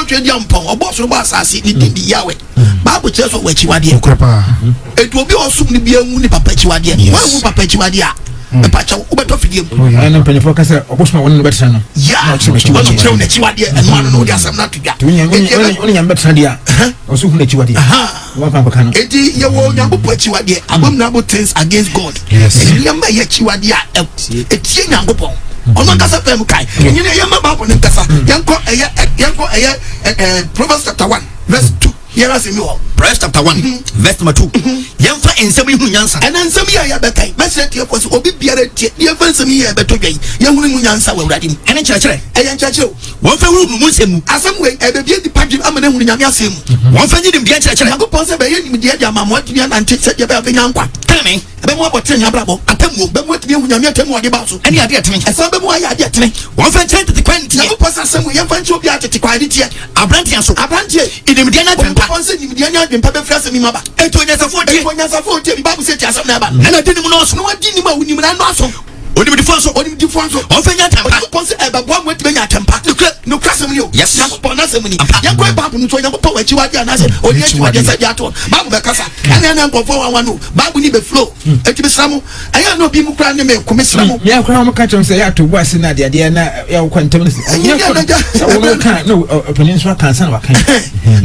hwe dia mpon oboso bo asase ni di yawe Bible tells us wachiwade edu obi osum ni bia hu ni papa chiwade wa hu papa chiwade a epacha ubeto fidie ana mpanifo ka se oboso won no betra no ya chiwade na chiwade eno ano no dia sam na tuga oni nyam betra dia oso hu na chiwade wa papa kan edi ye wo nyankopɔ chiwade abominable things against God nyamba ye chiwade a etie nyankopɔ ono kasa fam kai nyine ye ma Bible ne kasa yanko Proverbs chapter 1 verse 2 here as me Proverbs chapter 1 verse number 2 yemfa ensem hu nyansa and ensem ya bekai message tie ko so obi biara tie yemfa ensem ya beto dwai yehunu mu nyansa wa awurade mu ene kyerɛkyerɛ eye nkyerɛkyerɛ won fa hu mu nsem asem we ebebie di pagim amana hu nyame asem won fa nyidim die kyerɛkyerɛ yakopon se be yenim die dia mammo atumi anante se dia be nyankwa tame ebe mu abotre nyabrabo atamu be mu atumi hu nyame atamu ade ba so ene ade ateme esa be mu aya ade ateme won fa kyerɛ tete kwan tie yakopon se asem we yemfa nti obi atete kwan tie abrantia so abrantie idim die na tempa yakopon se nim die nya dempa be frase mi maba eto nyasafo tie Bible say tiasem na ba na di nim no so no wadi nim a unim na no aso onim di fonso ofenya tempa yakopon se eba bo mo atime nya tempa no krasem ni o yakopon na sem ni yakopon Bible no so yakopon wachi wadi anase oni achi wadi say dia to Bible be kasa ana nkofo wan no Bible ni be flow etime sramu aya no bi mu kra ne me komi sramu me akra mo ka chom say ya to bo ase na de na ya kwantem no say no opinion so kan san wa kan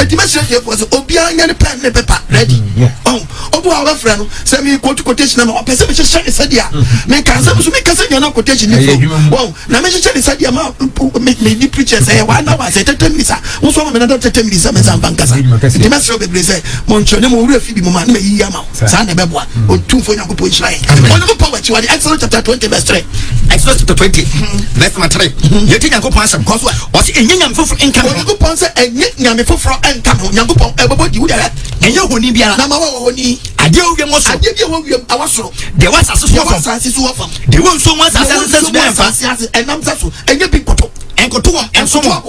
etime sra de for so obi anya ne pen ne paper ready obo wa fra no say me quotation na opese me hye say dia me kan say so me kasa nyana quotation ni wow na me hye say dia ma me ni preacher say one hour say 30 minutes wo so me na 30 minutes me san bankasa etime sra be say moncho ne mo wura fi bi mo ma na me yi ama sa na be boa o tumfo nyakopo nhyrai ono mo power chiwade Exodus chapter 20 verse 3 Exodus chapter 20 verse 3 yeti nyakopo asem koso o se enye nyam foforo enka ho nyakopo se enye nyam foforo enka ho nyakopo ebobo di wuda enye honi biara na ma wo honi ade owie mo so ade bi wo wiem awasoro de wasase so wafam de won so wasase so demfa enam saso enye bi koto enkoto ensomo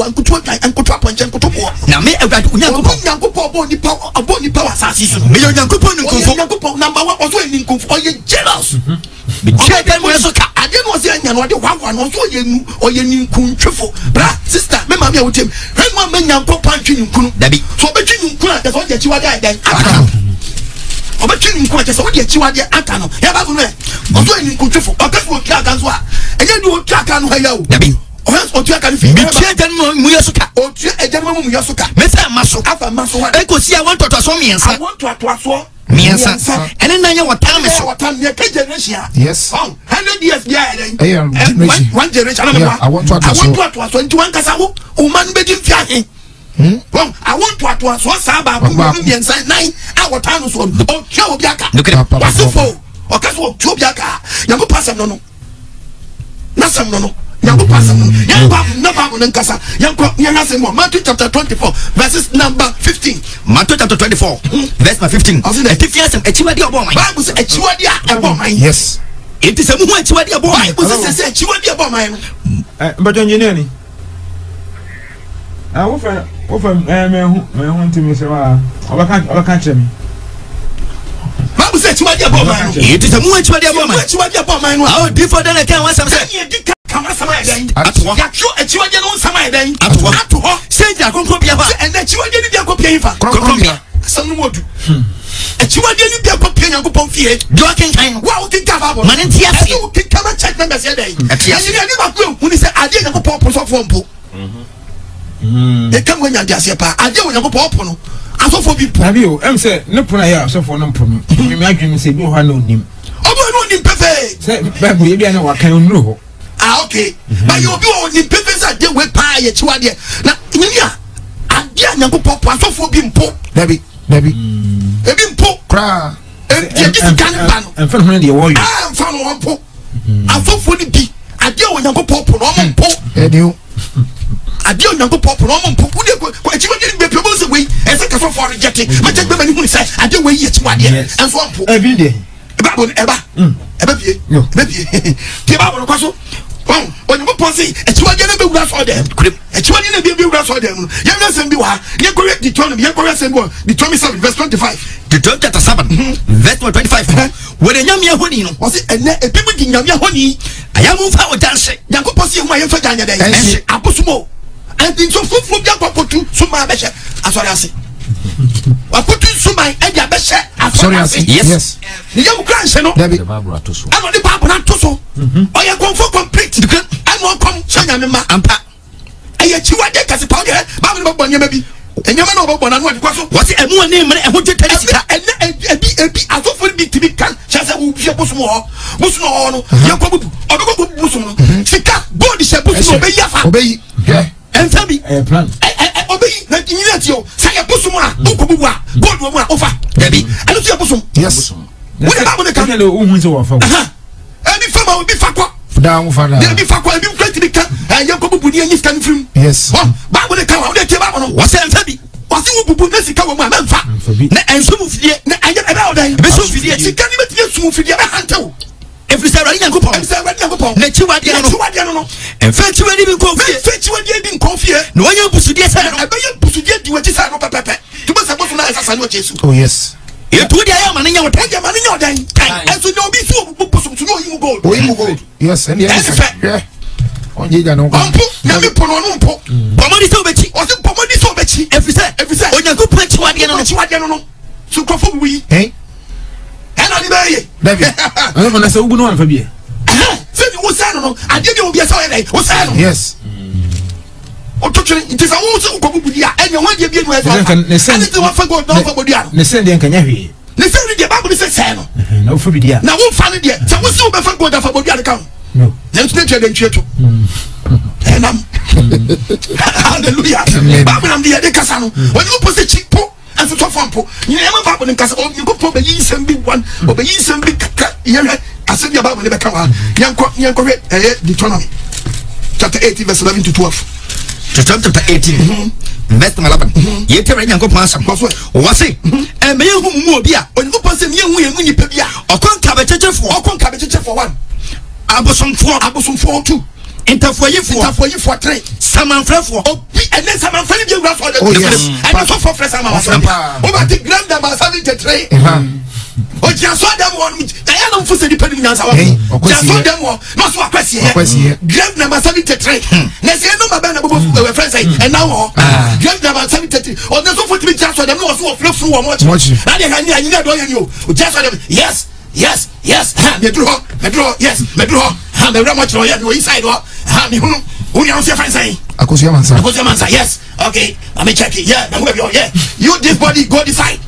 enkoto aponche enkoto bo na me awurade nyankopɔ bo ni power asase so me nyankopɔ ni konfo nyankopɔ number 1 oso ni konfo oye jealous me chega mo so ka ade no se anya no ade wawa no so oye ni kuntwefo bra sister me mama ya wotem hwan ma nyankopɔ antwe ni kunu dabi so obetwe ni kunu ade so ode chiwade adan obetwe ni kunu ade so ode chiwade aka no ya ba go no oso ni kuntwefo okafo otua so a enye ni otua ka no ha ya o dabi otua ka ni fi me chega mu yesuka otua ejama mu yesuka me fa maso afa maso wa ekosi a won toto so miensa I want to atwaso miensa ene nanya wata me so wata me ka generation yes 100 years dia one generation I want to atwaso nti wan kasa wo o man be di fiahe I want to atwaso saba ko miensa 9 a wata no so o twa obi aka wasofo o kaso o twa obi aka yango pasam no nasam no yango pasam no yango na nkasa yango nyanga se mo Matthew chapter 24 verses number 15 Matthew chapter 24 verse 15 etifiasem echiwade oboman Bible say echiwade oboman yes enti se mu hu echiwade oboman Bible say echiwade oboman but engineer ni wo fa me hu ntimi se wa obaka kire me Bible say echiwade oboman enti se mu echiwade oboman echiwade oboman no how different than can one some say kama sama eden yakyo echiwade no sama eden ato ho stage akonkon bia ba and echiwade ni bia kopia yifa konkon bia sanu modu echiwade ni bia kopia nyankopon fie do akenkan wa o kinka babo man ntia ase o kinka ma check members eden ni ba ku hu ni se ade nyankopon posofo mpo e kam go nyande ase pa ade wo nyankopon po no asofo bi po abi o em se ne pona ya asofo no mpo me adwem se bi ho na onim obo no onim pefe se Bible ye bia na wakan onuro ho okay but you be on the papers at the way pa ye chiwade na nyia ade nyankopon po asofo bi mpo dabi ebi mpo kra e just kan ba no en fa no de wo yo fa no mpo asofo ni bi ade o nyankopon po no mpo edio ade o nyankopon po no mpo wo de ko chiwade ni be pe bo se we e se ka so for reject ma check be mani hu say ade we ye chiwade en so mpo e bi de eba bo eba bie ti ba bo no kwaso onye mo ponsi echiwade na be wura so dem echiwade na be wura so dem ye na sem bi wa ye go read Deuteronomy ye go read sem bo Deuteronomy 7 verse 25 Deuteronomy chapter 7 verse 25 where nyame ahoni no o se ene ebimu di nyame ahoni ayamu fa odanse yankopon se hu ayen fa janya den abosumo and in so fufu bia potu suma be she asori ase wa potu suma e dia be she asori ase yes ni yam kranse no David ano de Bible na to so oya confo complete ano kom shanya me ma ampa eye chiwade kasi pa de Bible no bo nyama bi enyama no bo na no de kwaso what emu ani mre e ho twetani sika ebi asofo bi tibi kan chase wo bia bosumo ho no yakobu obeko bosumo sika gold she bosumo be yafa obey enfabi plan obey na nyina tio say bosumo a okobu a gold wo mu a ofa Dabi anu tio bosumo yes wo de ba mo de kan le ohun se wo fa ebi fama obi fakwa down fada ebi fakwa ebi kwati bi kan yakobu budi anyi skan frim yes ba mo de kan wo de tie ba mo no what enfabi wasi wo bubu na sika wo mu a memfa na enso mu fidie na anya ebe odan be so fidie sika ni betie su fidie be hantew every say rani yankopon na chiwade no enfa chiwade bi konfie fe chiwade bi konfie na wanya busudie sa no ebe ye busudie di wati sa no pepepe to be se bosu na esasa no Jesu oh yes etu dia ya mane nya wotan anya mane nya odan enso no bi su bosu no yimu gold yes and yes onje ja no ampo na mi pono no mpo pomodi so bechi o se pomodi so bechi every say onyankopon chiwade no so krofo wi ena ni beye David ano na se ugu no anfa bie se ni wo sa no ade bi obi esa o yedai wo sa no yes o to twere it is a wo se ukobu budi a enya wa de bi enu esa ani ti wa fa go na fa bodi a ne se de nkanya hwe ne se ni de Bible se se no na wo fa bi dia na wo fa ne de se wo se wo be fa go da fa bodi a kan no na ntune twa de ntweto enam hallelujah Bible am de kasa no when you pose chipo and so fampo you never Bible in kasa you go for be yisem bi one or be yisem bi yere ase the Bible be kan yanko Deuteronomy chapter 18 verse 11 to 12 chapter 18 verse 11 yete rani yankopon asam wase e me hu mu obi a onko pose me hu yemu nipa bi a okon ka be chechefo one abosomfo two interfoyifo 3 samanfrefo obi ene samanfre bi ewura so oh yes and so for fresh samanfre over the grand number 73 o jiaso dem won na ya no mfuse di pedi nyansa wa jiaso dem won no so akwese grand number 73 na se no maba na bobo we friends say and now grand number 73 o na so for timi jiaso dem no so frefru wo mo na de kan ni do yan yo o jiaso dem yes ha medro yes ha me rama chro ya do inside wa ha me hunu uni am se friends say akosia mansa yes okay let me check it yeah yeah you this body go decide.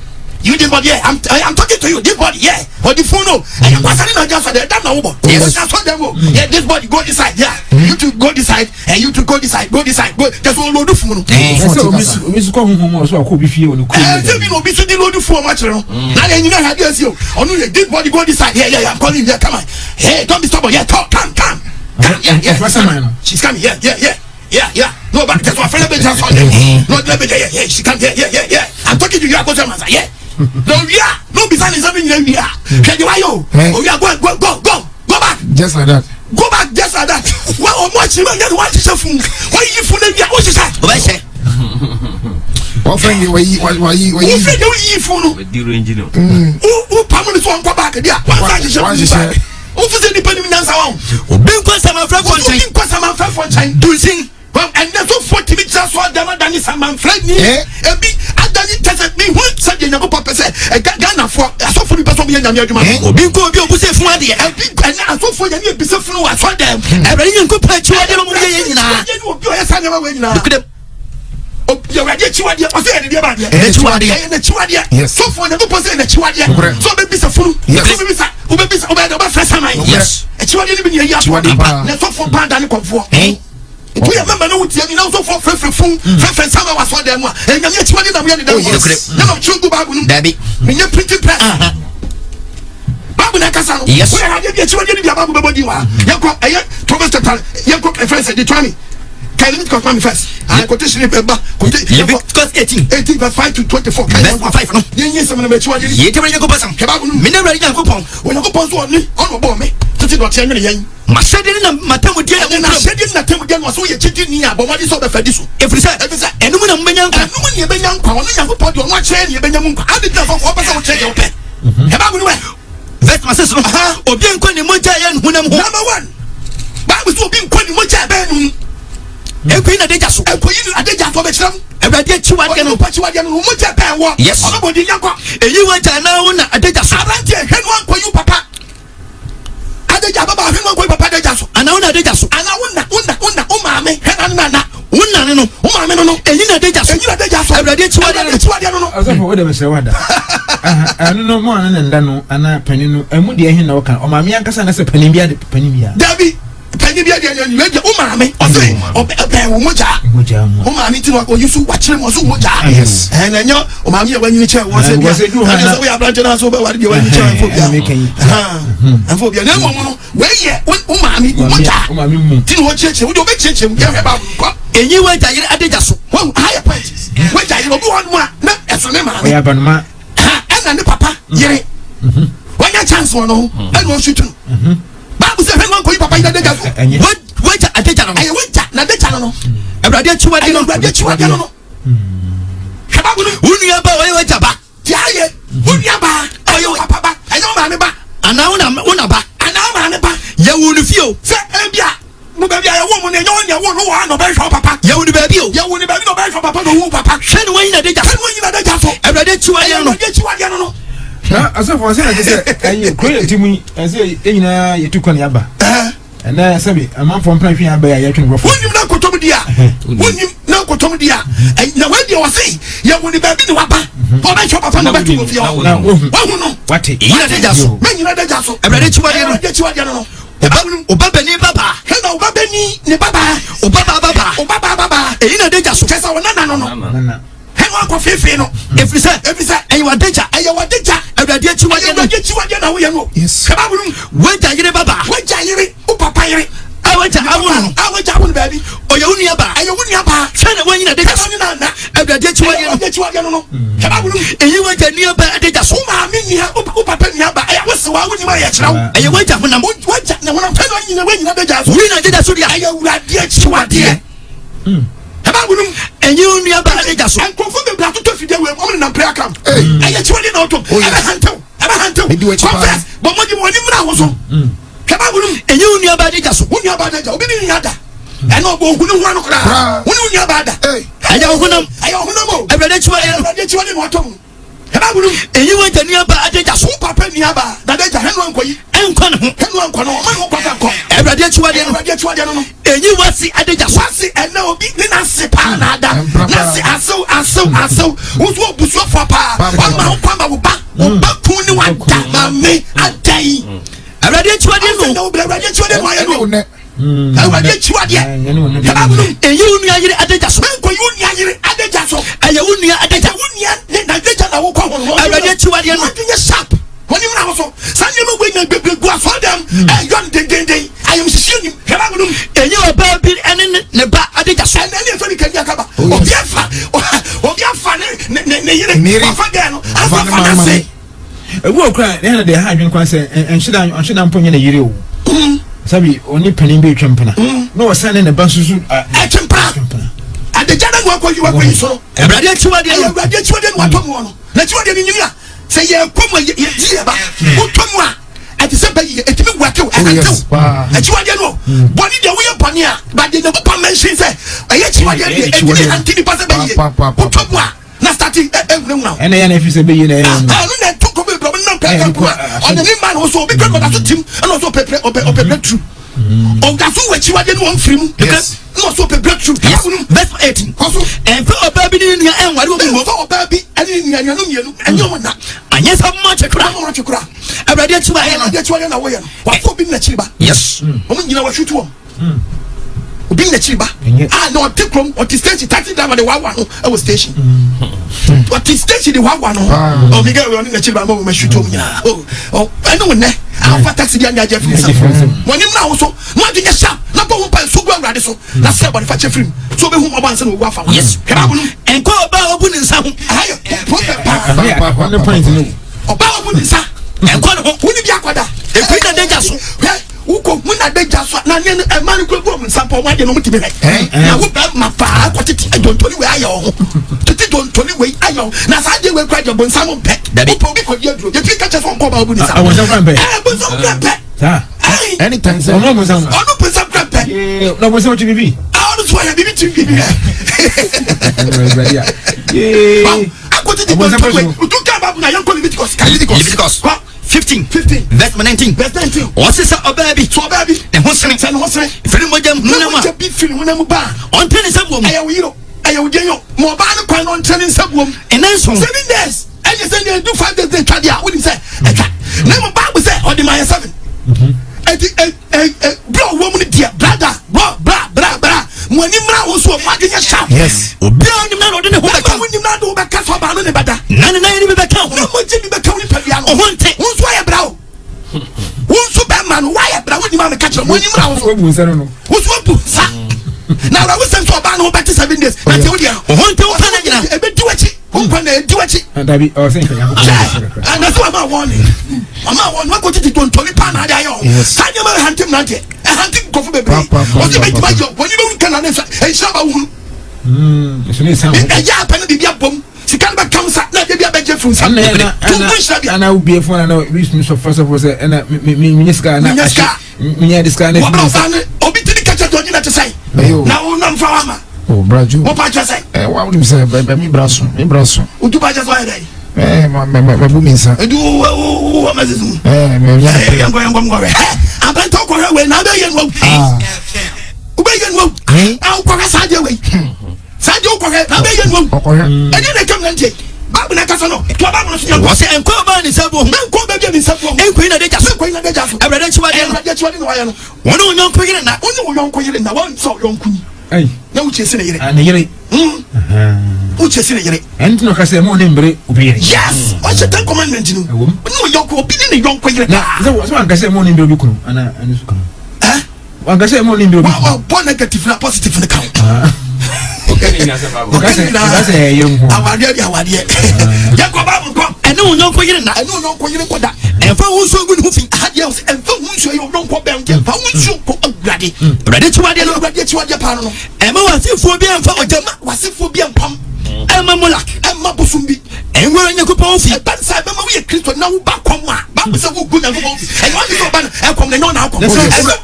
You this body, yeah. I'm talking to you. This body, yeah. Or the phone, no. And you're passing on just for the damn no. Yes, that's what they go. Yeah, this body go decide. Yeah, you to go decide, and you to go decide. Go. That's all load of phone. So Miss Cohom so I could be few on the cool. Tell me no be to the load of phone much. Now you know how this you. On this body go decide. Yeah. I'm calling you. Come on. Hey, don't be stubborn. Yeah, talk. Come. Yeah. She's coming. Yeah. No, but that's what friend just on them. No, yeah. She come. Yeah. I'm talking to you. I go to my yeah. No be signing something in here. Can you ayo? Oh yeah, go back. Just like that. Go back just like that. Why or much you get what you say? Why you for them? What you say? What say? What friend you why you friend you for no? Who permanent one go back there? What you say? Who for the dependent answer on? Obi kwa sama friend China. Do sing. And that's what 40 minutes so dama dani saman friend ni ebi adani tese me hu say you go papa say Ghana for so for person be nyame adwuma obi ko obi obu se fun ade ebi and so for nyame be se fun wa so dem ebere nyanko pa chi ade no mo ye nyina obi o ya sa nyama we nyina obi ya wade chi wade o say de ba de na chi wade so for nyame po say na chi wade so be be se fun so be be sa obe fresh man yes chi wade ni be ya na so for banda ni konfo we remember no tie na so for frefrefun sama was for them and you need to na we dey now true go Bible Dabi me printing press Bible na kasa no we have dey chiwa dey bi Bible body wa yanko Thomas Total yanko friends dey try me can you confirm me first and quotation paper because 18 verse 5 to 24 verse 5 no yen some na chiwa dey ye tebe yanko pasam Bible me na ready yanko pon we yanko pon so oni on bo me titi do tie nwene yen masede na matamu dia na masede na temu dia no so ye chiti ni abomadi so be fadi so efrisa enum na mbenya nkwa enum ni ebenya nkwa ono yanko pon do no kire ni ebenya nkwa adi da so pesa wo kire yo pe e ba bu ni we vet masese no obi nkwa ni moja ya nhunam ho number 1 Bible so obi nkwa ni moja ba nu Ekwi na deja so. Ekwi na deja so be chiram. Awurade chiwade no pachiwade no mo je pen wo. Yes. Obodi nyanko. Eyi waja na wo na deja so. Arante hwenu ankoyu papa. Adeja baba hwenu ankoyu papa deja so. Ana wo na deja so. Ana wona o maame hwenu na. Wona no. O maame no. Eyi na deja so. Eyi na deja so. Awurade chiwade no. Asafo wo de me se wada. Anu no mo anu nda no ana pani no emu de hin na wo kan o maame yankasa na se pani bia de pani bia. Dabi pani bia de anu we o maame o se o wo moja. O maame ti no o yusu wa kire mo so moja. Yes. Na nyo o maame ye wanyini che wo se bia. Ana so we abrante na so be wade bia wanyini che fo bia. Fo bia na mo no we ye o maame moja. O maame mu. Ti no cheche wo de o be cheche mu ya he ba ko. Eyi waja yire adeja so. Wo higher point. Waja yire obi won mu a na eso ne maame. Ya banuma. Na ne papa yere wanya chance wono and won shoot babu say when ko papa ida deja so waja adeja no aye waja na deja no Awurade chiwade no shababu no unia ba waja ba tiaye unia ba ayo papa ba ayo ma ne ba ana una ba ana ma ne ba ye wonu fio se ebia mo ba bia ye wo mo ne nyo ne wo no wa no be hwa papa ye wonu ba bi o ye wonu ba bi no be hwa papa no wu papa hwe no wanyina deja so Awurade chiwade no na asafo se na se ayi koyeti mu ase enyina yetukwa ne aba na sabi amanfo mpran hwe aba ya yetwe ngofo wonim na kotom dia wonim na kotom dia na we dia wose ye woni ba bi ne waba o ba hwa papa no ba tu ofia wo no wate yina deja so menyina deja so Awurade chiwade no oba bani baba hena oba bani ne baba baba eyi na deja so kesa wona na no hena akọ fefe no efisa eyi wa deja Awurade chiwade na wo ye no yes kababulu waja yire baba waja yire o papa yire awaja awon baby oya unia ba hwe na wanyina deja so na Awurade chiwade no kababulu eyi waja nia ba deja so ma me nia o papa nia ba aya wo se wa woni ma ye kirawo eyi waja honam waja na honam tano nyina wanyina deja so wina deja so dia aya Awurade chiwade kababulu eyi unia ba deja so enkofo be bla to fide we o na prayer camp aya chiwade na oto aba hantew confess bo mo di mo ni mra wo so kababulu eyi unia ba deja so unia ba deja obi ni yada eno bo hunu hu anokra woni unia ba da aya honam o Awurade chiwade no oto kababulu eyi waja nia ba deja so papa nia ba da deja henu ankoyi enkwa no henu anko no ma no papa anko Awurade chiwade no eyi wasi adeja so wasi ena obi ni na se pa na da na se aso uso obuso fa pa wa ma kwa ma wo ba kun ni wa da ma me adai Awurade chiwade no Awurade chiwade no ayo no Awurade chiwade eyi unia yire adeja so ko unia yire adeja so aya unia adeja ne na adeja na wo kwa ho Awurade chiwade no you sharp when you na so sanye me we na go aso dem yon den I am seeing him eyi oba bi ene ne ba adeja so and any fani kan yakaba obiafa ne yire afa ga no afa fa na say ewu okra na de ha adwen kwa se enhida mponye na yire o sabi oni panin be twempena na wasane ne bansusu twempena adeja na go akwa so Awurade chiwade no atom no na chiwade ni nyimia say ye komo ye die ba utom a ati se ba ye etimi gwakew chiwade no boni de we boni a ba de papa mention say aye chiwade de etimi antini pa se ba ye utom a na starting ene ya na fi se be ye na na to ko be bro na ka on the man also be ko da so tim and also pepe true on da so we chiwade no mfiri mu no so pepe true verse 18 also en fe oba bi ni nua enware obi mo oba bi ani nua no mienu enyo na anya sa mo chekura Awurade chiwade na wo ye no wa fo bi na chiriba yes omo nyina wa hwetu o obi na chiriba no take from on the stage 30 down the wawa no e was station on the stage the wawa no o mi ga we on na chiriba mo ma hwetu o nyina oh eno ne afa taxi dia nyaje film sa woni na wo so no ade nya sharp na bo ho pa so go Awurade so na se body fa che film so be hu mo ban se no wo afa yes kaba bunu enko oba obu ni nsa ho ayo on point no oba obu ni nsa enko no woni bi akwada ekwi na deja so uko muna deja so na ne man ko go mun sampo ma de no mutimi na wo ba ma fa ko titi dontoni we ayo titi dontoni we ayo na sa de we kwa de bon sam pe upo bi ko di aduro je tika che so ko ba obu ni sam awon sam pe bon sam pe sa anytime say ono mo sam ono pe sam pe no mo sam bibi ono what's why I be to be here. I go to the one to come up now. You're calling Leviticus 15 verse 19 what's this a baby so baby and what's the name what's the film with them no be film when I'm ba on tennis album I will get more ban on tennis album and then 7 days and you say they do 5 days they try there wouldn't say never back with say on the my 7 bro woman dear brother bra when you now also imagine your shop yes obi on the man on the who when you now do back for ba no ne bada nana ni be count no mo ji be count ni pavia no wonte wonso ya bra wonso be man why ya bra when you man catch when you now wonso bu sa na we send to ba no back 7 days na te odia wonte wo kana nyina e be duachi wonko na duachi and I be think and that's why I'm warning what go to tontori pa na dia yo sanya ma hantim na de hantim ko fu bebe o se be ma yo when you can na e shaba wu so ne sound e ya pa na bibia bom sika ba kansa na bibia be je fun sa and I will be for na we so first of all say and me ska na me diska na obi tini kacha to nyina te sai na wo nam fa wama oh braju mo pa cha sai wa wo say me braso utu pa cha so ai me bu minsa edu wo mazizu me ya ngwa we abanta ko we na be yen wo ube yen wo au ko ka saje we saje ko ka na be yen wo eni na kam nje babu na kasa no to babu no so wose enko ba ni sabo enko be bi ni sabo enko ina deja so enko ina deja so abrade chiwade no wa ya no wono onyon yire na onyon ko yire na won so yonku ni ai na uche sine yire ana yire uche sine yire enti no kase mo ne mbre obi yire yes o che ten commandment no no yonko obi ni yonko yire na so an kase mo ne mbre obi kunu ana su kunu an kase mo ne mbre obi wa bo negative na positive na count okay na se babu kase yemu awade yakwa babu ko ene onyon yire na ene onyon yire ko da enfa wonso gu ni hufi ade o enfa wonso yo onyon be enfa wonso ko awade abrade chiwade no awade chiwade pa no ema wasifo bi enfa ojama wasifo bi empam ema mulak ema bosumbi enwa nyakopon fi ban sa be ma we Kristo na wo ba kom a ba se wo gu na wo e no so ba e kom na na kom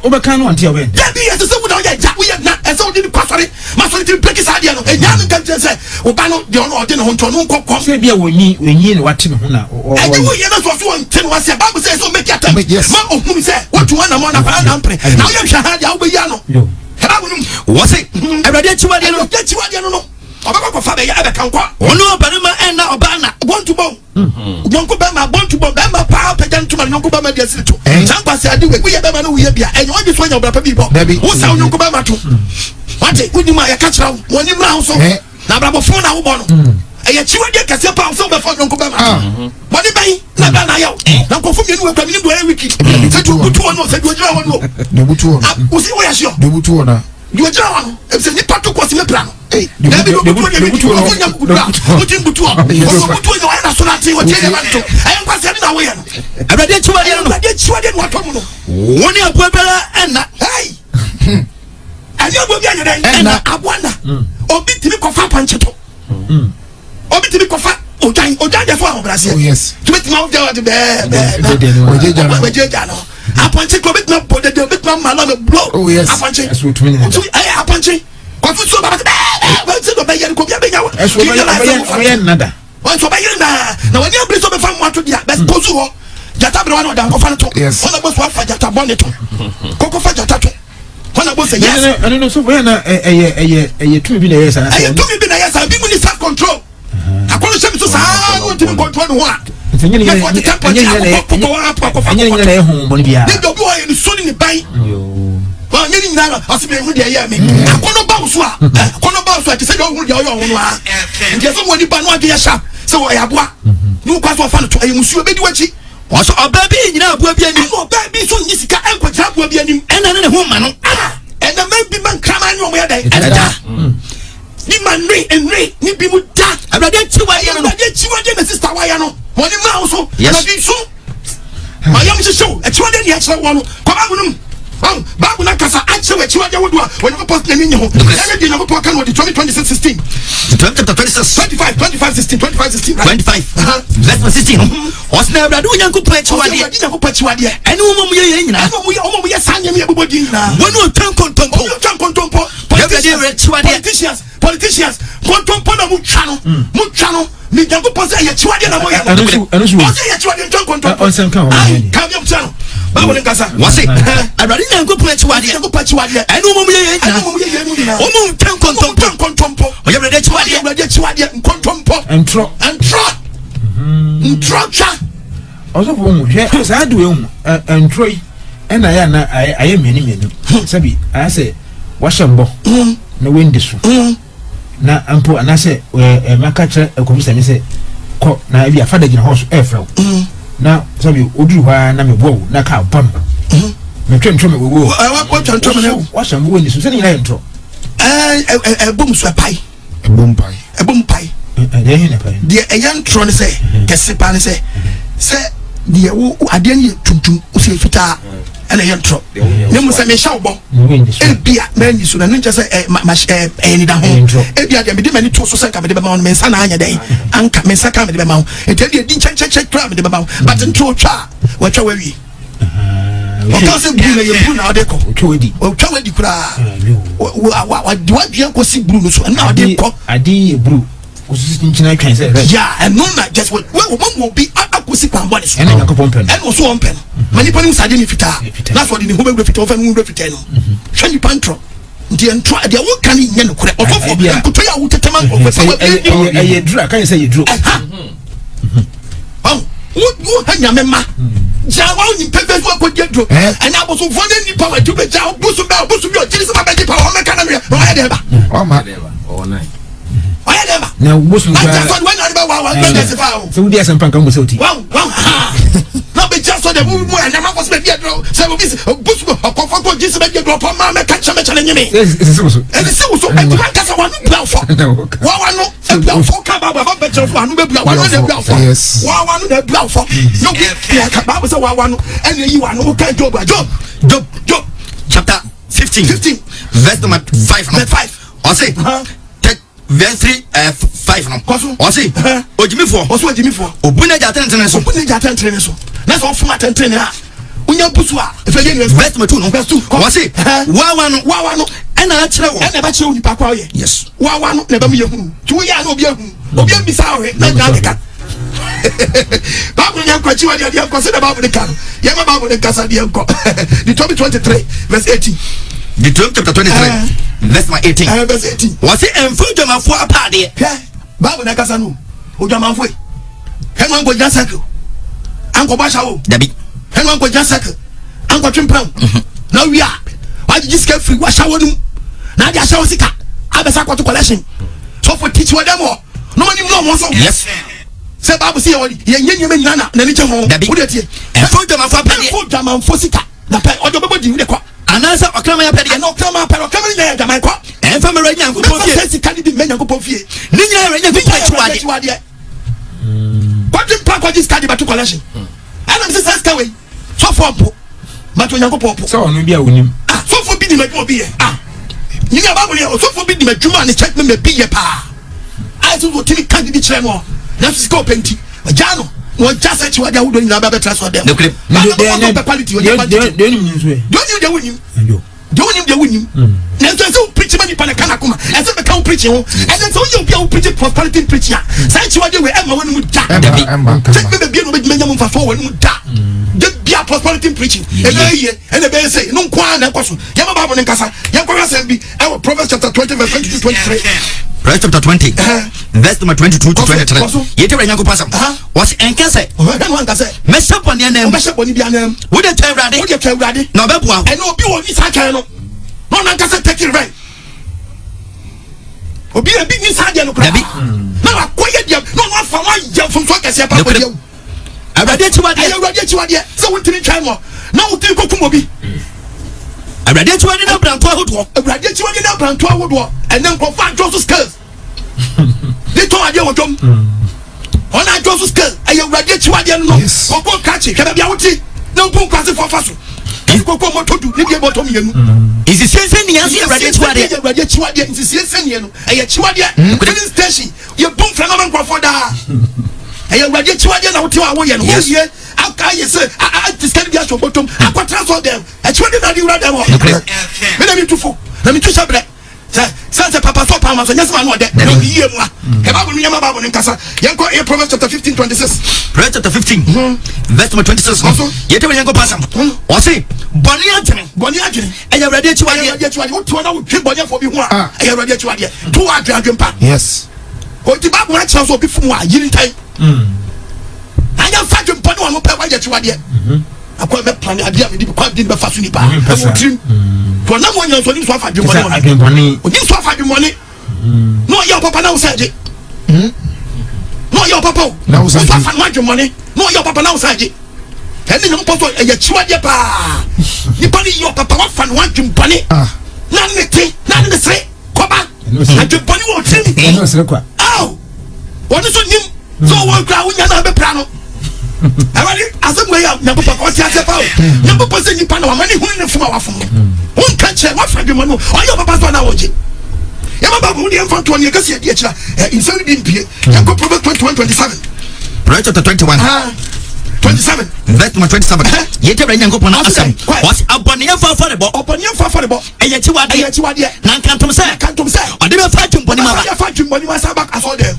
o be kan no antia we ya bi e se wo na ya ja wo ya na e se wo di pasare ma so di break sa dia no e nya no kan se wo ba no de no de no honto no kom se bia wonyi ne wate me ho na e di wo ye na so so nten wa se ba se so make atam ma o hu se what one na mo na pa na mpre na wo ya hwa ha dia wo be ya no e ba wonu wo se abrade chiwade no obaka ko fa be ya be kan kwa ono obarima enna obana bontu bon bonku be ma bontu bon be ma pa pa jantu ma nonku ba ma dia siritu sanpa se ade we ye be ma no we bia enyo odi so nya obra pa bi bo wo sa nonku ba ma to wate wodi ma ya ka kira woni mra so na bra bo fo na wo bo no eye chiwade kase pa so be fo nonku ba ma body bai na ba na yawo na ko fu mi ni we kwa mi ni do e wiki se tu butu ono se do jira wono de butu ono o si wo ya sio de butu ono do jira wono e se ni pato ko si me plan de butu abrade chiwade no woni abobela enna ani abobi anyere enna abwana obi timi kofa pancheto obi timi kofa ojan je so ahobrase yes timi timi of the ojeja no apanche ko bit na bode de bit na mala no blow apanche eso tumi ni apanche ko fu so ba ba se do be yeri ko bia be nyawo eso be nada won so be yeri na wani abri so be fa mo ato dia be pozu ho jata bre wani odan ko fa no to wona bo so fa jata bonne to ko fa jata to wona bo se yes no so we na eye tumi bi na yes na eye tumi bi na yes bi mu ni self control akolo se bi so sa no tumi control no ho a nyene ehu boni bia ni do bi wa ni so ni ban wa nyeni nyina asibe hu dia ya me akono ba so a akono ba so a ti se do hu dia yo hu a ndi so mo ni ba no ade ya sharp se wo ya boa ni kwa so fa no to ayi musuo be di wachi wa so oba bi nyina aboa bi anim oba bi so nyi sika enko ja aboa bi anim ena ne ho ma no ena man bi man krama ni o mo ya dai ena ni man enri ni bi mu da abrade chiwade na sister wa ya no mo ni ma so na bi so ayam se show e chiwade ni a chira wo no kwa ba gunum babu na kasa ache we chiwade wodo a woni ko post na ni nyeho ya de nyako kan wo 2026 25 let's 16 osna abrade nyanko pa chiwade ene wo mo ye nyina mo ye sanye me bobodi nyina woni o twan kontompo politicians kontompo na muchano mi jango pose ye chiwade na moya ose ye chiwade nton kontompo on senka o ka bi mchano bawo nkasa wase awurade nyango po chiwade enu mum ye na o mum tan kontompo o ye awurade chiwade kontompo entro cha also for mu hwe sa do emu entro yi na ya na aye meni sabi I say washambo na wendi so na ampo anase maka kire ekomisa me se ko na bia fada gina house efrew na sabi oduru hwa na mebo na ka bam me twentwo me wo wa twentwo me na washambo wendi so se ni na entro bom so pai de hina pai de eyantro ne se kese pa ne se de wo ade ne tuntum o se fita ana yantro ne musa me shawo ebia mani so na nje se ni da ho ebia de me de mani to so senka me de be ma me nsa na anya dai anka me nsa ka me de be ma ho etedi di check tra me de be ma ho but ntro twa wa twa wa wi o ka se bu na ye bu na ade ko twa wadi kura wa dua ko si bru no so na ade ko ade bru osisi nchina twan se yeah and no na just what we will be akusi kwa mbone so ene yakopon pen ene so on pen mani pani sade ni fita that's what ni ho be fita ofa nu fita no hwani pantro ndi entro de wo kan nye no kure ofofo kuto ya wo tetema ofofo ye dru kan say ye dru wo hanya mema jawa ni pepe so ko je dru and aboso fo ne ni power to be jawa busu bi o jiri so ba be power o me kana me o ya de ba o ma o nai na bosu when I so we dey sampan kan bosu ti wow no be just so the mu na ma bosu be dia dro so we bosu ko ko jisi be dia dro pa ma me ka chame chale nyime ese so e ma ka sa wanu bla fo wa wanu e bla fo ka ba be chefo anu be bla wanu de bla fo wa wanu de bla fo no ya ka ba so wa wanu ene yi wanu ka job chapter 15 verse number 5 I say verse 3 5 no o say ojimifo obuna jatentene so na so fuma tentene ha unya busu a efeye ni verse 2 no verse 2 o say wa no ena a kire wo ena ba kire onipa kwa ye yes wa no na ba me yehunu tu ya na obi bisa we na ga ka Bible nyankwachi wa dia ko se da Bible ka no ye ma Bible de kasa dia ko the 23 verse 18 the 12 chapter 23 verse 18 verse 18 was it enfu dwamafo apade Bible na kasa no o dwamafo henu anko jasako anko bashawo dabi henu anko jasako anko twempam na wi a wa jiska free wa shawo num na dia shawo sika abesa kwato collection so for teach wa demo no mani no so yes se Bible say ye nyeme nyana na ni che ho wo de tie enfu dwamafo apade enfu dwamafo sika na pe ojo bebo di de kwa anasa okrama ya pede no krama pero krama ni ya jamai kwa enfa me ranya ko pofie se sika di me nyanko pofie ni nyina ranya ko chiwade what the pack what this card ba to collection ana me se ska we so for po ba to nyanko popo so no bia wonim so for bi di ma obi ye ni ya ba mo le so for bi di ma dwuma ni check me bi ye pa I so what timi kan di kire no na sika openti jano won just chiwade awodo nyina ba betra so dem no clip de ni nzwe de wonim de wonim na so preach mani pa na kana kuma e se be kan preach ho and so you be preach prosperity preach say chiwade we e ma wonu da check me be no be menya mo fa so wonu da de bia prosperity preaching e na be say no kwa na kwaso ya ma Bible nkasa ya kwa asem bi e Proverbs chapter 20 verse 22 23 Proverbs chapter 20 verse number 22 to 23 yete bra nyanko pasam was enkase mesha boni anam wo de twawrade na obebua e no obi wo ni sa kan no no na nkase take it right obi e bi ni sa de no kra na wa koye dia no no afa wa ya fom so kase pa ko dia awrade chiwade so wontini twan mo na wotini kokum obi awrade chiwade na branto ahodo and then confront Joseph skills they told ade wodom ona Joseph skills aye awrade chiwade no kokon kachi kebe bia wuti na mpun kwase fofaso kokon motodu ni die bottom yenu isi sense ni yasi awrade chiwade isi sense ni no aye chiwade filling station ye bum frama man kwafo da aye awrade chiwade na wuti wa wo ye no wo ye aka ye se a discard dia so bottom akwa transfer them e chiwade na di awrade mo me na mi tufo na mi tu sabre sa Sanse papa so pa ma so nyesa ma no de na yiye mu a e ba bonu nyama ba bonu nkasa yenko Proverbs chapter 15:26 Proverbs chapter 15 verse 26 also yete we yenko pasam o say boni adwene e ya rade chi wade wo to na wo twe boni fo bi ho a e ya rade chi wade to adwene pa yes o ti ba bo na cha so bi fu mu a yiri ntai anya fa dwem pa no no pa wade chi wade akwa be plan ade am di kwa di be fa so ni pa e wo trim to na mo nyan so ni so fa dwem boni o ni so fa dwem boni no ya papa na wo saje no your papa na so fa fan wadwe money no your papa na usaje eni no mpoto ya chiwade pa ni pani your papa wa fan wadwe money na nete na ne sre koba adwe money wo timi no sre kwa aw woni so nim so wo kra wo nya na be pra no awani asem ya na papa ko ti ase pa na papa se ni pa na wa mani hu ne fuma wa fum won ka che wa fa dwe money o your papa so na woje yama babu ndi enfant to ni kasi edi ekira insani bi mpie yanko Proverbs 21:27 Proverbs chapter 21 27 verse 27 yete bra yanko pona asam was abone fa for the bo eye chi wade na kantom se ode be fa twum boni ma back aso dem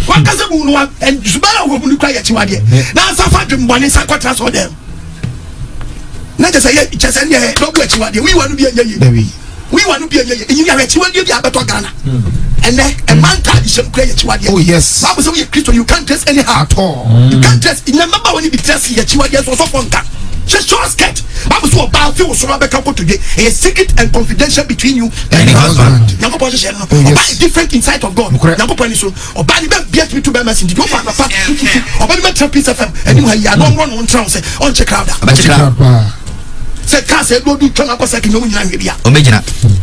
wakaze bu no en zubara wo bu ni kwa ye chi wade na sa fa twum boni sa kwatra so dem na je se ye chese ne do bu chi wade wi wanu bi anya yi we want to be a you are actually be abeto Ghana and then a man can should create chiwade. Oh yes, Bible say Christian you can't dress anyhow at all. You can't dress. Remember when you be dressing your chiwade so fonka just short skirt. Bible say about you so be come today a secret and confidential between you and your husband. Yango position no about different inside of God. Yango point so about the be to be message don't find papa about the Peace FM anyway you don't run on trance on check out se ka se do du twanga ko sake nyomu nyina hwebia o mejina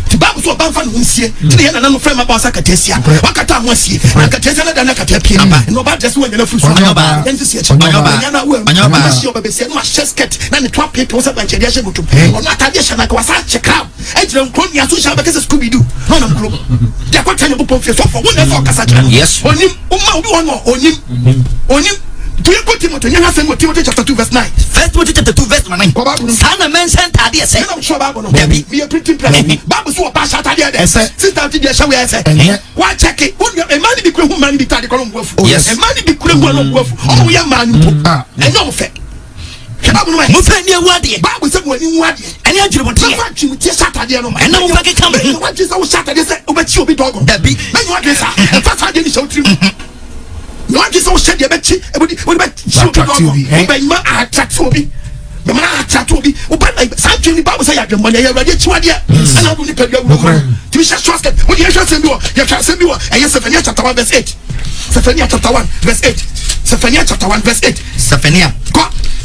ti babu so banfa no nsie ti ye na no frema ba sa katesia wakata mo asie katesia na dana katapie no ba just when na fu so onyoba enzi sie onyoba nyana we onyoba si oba be se no shesket na ne twap people so ba chede ahye gutum ono atade hye na ka wasa check out e jire nkron ya so sha ba kese Scooby Doo no na nkro dia kwata nyo popon fie so for won na so kasa kira yes onim umma obi wono onim do you put Timothy? You have Timothy chapter 2 verse 9. First Timothy chapter 2 verse 9. Sana mention tadi say. I'm sure Bible. Be a printing press. Bible so pass tadi there. Sit down to the show where say. Why check it? Who a man be kure man be tadi kolom wofu. Yes. A man be kure kolom wofu. Oh ya man. And no fe. Bible no. Mo fe ni awade. Bible say mo ni wade. Ani adwire mo tie. What you tie Saturday no. And no fa ke come. What you say Saturday say obechi obi dogo. Dabi. Man you adwire sa. And fa Saturday ni show trim. No just so shed your betchi, what about shoot ma attract obi. The man attract obi. But something the Bible say you have money, you're ready to idea. And I will need to go. You shall trust it. When you shall send you shall send you. And yes, Zephaniah chapter 1 verse 8. Zephaniah chapter 1 verse 8. Zephaniah chapter 1 verse 8. Zephaniah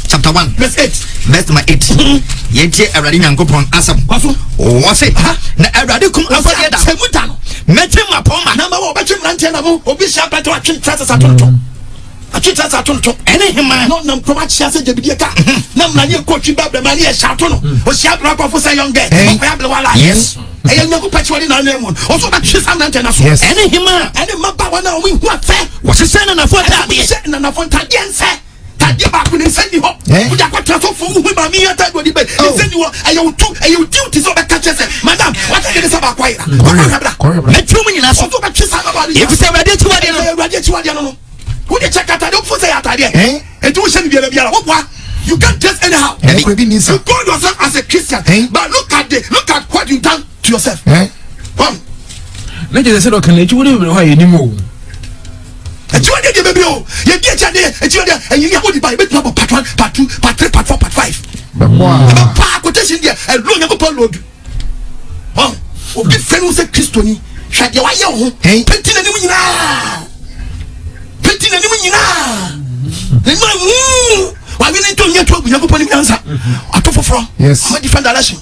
chapter 1 verse 8. Verse 8. Yete awrade nyankopon asam. O say na awrade kum afade da. Semutano. Metem apoma na ma wo betwem nante na mo obi sha beto atwe trasa satonto ene hima no nam koma chia se jebidie ka na mna ne ko twi babra ma ne e sha to no o sha bra ko fo say young girl o ya ble wala yes e ya nyaku patchwali na name o so ba twi sam nante na so ene hima ene maba wana o hu afa wo se se na fo ta de se na fo ta de nse tadi ba ko ne send ho wo ja ko traso fo hu ba mi ata do di be send ho ayo duty so be ka chese madam what dey say ba kwa ira na twum nyina so so ba twi sam ba if say radio chiwade no who dey check atade who say atade etu wo shey biara wo boa you can't dress anyhow you call yourself as a Christian but look at what you done to yourself come na je say do kan etu wo dey ho ayeni mo etu wo dey baby o ye die chade etu wo dey eyin ya wo di buy betu part 1 part 2 part 3 part 4 part 5 pa quotation there e lo nyanko pa load obi fenu se Kristoni hwade wa ye ho penti na nim nyina ne ma wa bi ne to nye to nyanko pa nim nyansa atofoforo ma defend direction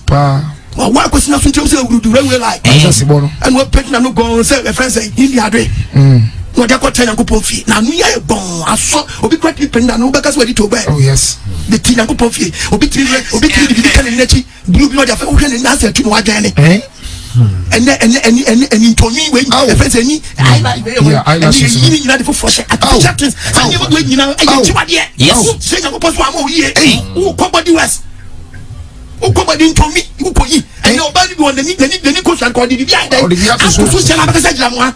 wa ko sina so ntem se urudu rewe like and we penti na no go say friends say in the adre no dey ko nyanko pa fi na nu ya bon aso obi kwat penti na no be kase wadi to be oh yes the tin nyanko pa fi obi tri di kan ni nachi blue bi no dey fa wo hwe ne na se tu no wa dwan ne and Tony when friends any eyelashes you know the for chapters and you when you know yes say you post one more year who come body west who come body to me who ko yi and nobody do on the Nico and called the behind the social Jamwa.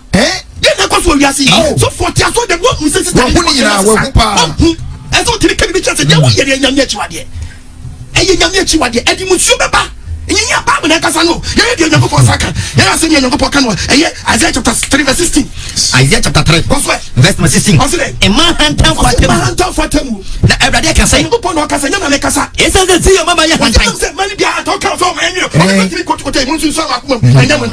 Then I we are seeing. So for Tiaso, the one who says, I thought the commission said, "You are young Yachwadi. And young Yachwadi, and you should be back. In your apartment, I can know. You are young for Saka. You are saying young for Cano. Isaiah chapter 3, verse 16. Isaiah chapter 3, verse 16. A man hunter for Temu. Everybody can say, upon Wakasa, Yamaka. It's a sea of Mama Yaman. Money be out of come from any of the Kotu, and Yaman.